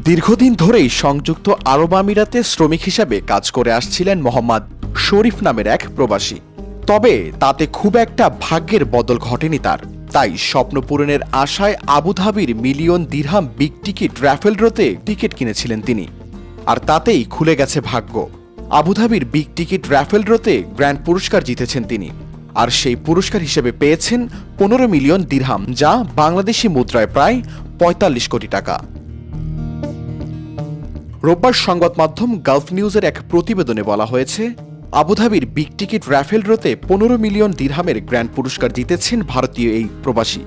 দীর্ঘদিন ধরেই সংযুক্ত আরব আমিরাতে শ্রমিক হিসাবে কাজ করে আসছিলেন মোহাম্মদ শরীফ নামের এক প্রবাসী। তবে তাতে খুব একটা ভাগ্যের বদল ঘটেনি তার। তাই স্বপ্ন পূরণের আশায় আবুধাবির মিলিয়ন দিরহাম বিগ টিকিট রাফেল ড্রতে টিকিট কিনেছিলেন তিনি, আর তাতেই খুলে গেছে ভাগ্য। আবুধাবির বিগ টিকিট রাফেল ড্রতে গ্র্যান্ড পুরস্কার জিতেছেন তিনি, আর সেই পুরস্কার হিসেবে পেয়েছেন 15 মিলিয়ন দিরহাম, যা বাংলাদেশি মুদ্রায় প্রায় 45 কোটি টাকা। রোববার সংবাদ মাধ্যম গালফ নিউজের এক প্রতিবেদনে বলা হয়েছে, আবুধাবির বিগ টিকিট রাফেল ড্রতে 15 মিলিয়ন দিরহামের গ্র্যান্ড পুরস্কার জিতেছেন ভারতীয় এই প্রবাসী।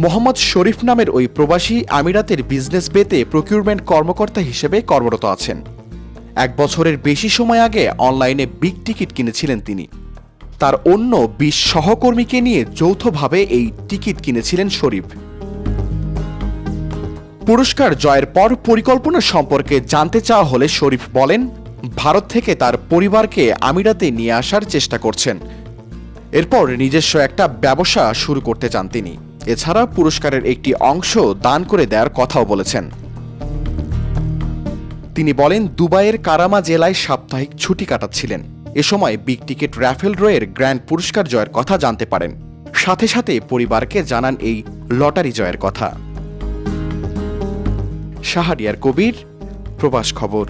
মোহাম্মদ শরীফ নামের ওই প্রবাসী আমিরাতের বিজনেস বেতে প্রকিউরমেন্ট কর্মকর্তা হিসেবে কর্মরত আছেন। 1 বছরের বেশি সময় আগে অনলাইনে বিগ টিকিট কিনেছিলেন তিনি। তার অন্য 20 সহকর্মীকে নিয়ে যৌথভাবে এই টিকিট কিনেছিলেন শরীফ। পুরস্কার জয়ের পর পরিকল্পনা সম্পর্কে জানতে চাওয়া হলে শরীফ বলেন, ভারত থেকে তার পরিবারকে আমিরাতে নিয়ে আসার চেষ্টা করছেন। এরপর নিজস্ব একটা ব্যবসা শুরু করতে চান তিনি। এছাড়া পুরস্কারের একটি অংশ দান করে দেওয়ার কথাও বলেছেন। তিনি বলেন, দুবাইয়ের কারামা জেলায় সাপ্তাহিক ছুটি কাটাচ্ছিলেন। এ সময় বিগ টিকিট রাফেল ড্রয়ের গ্র্যান্ড পুরস্কার জয়ের কথা জানতে পারেন। সাথে সাথে পরিবারকে জানান এই লটারি জয়ের কথা। শাহরিয়ার কবির, প্রবাস খবর।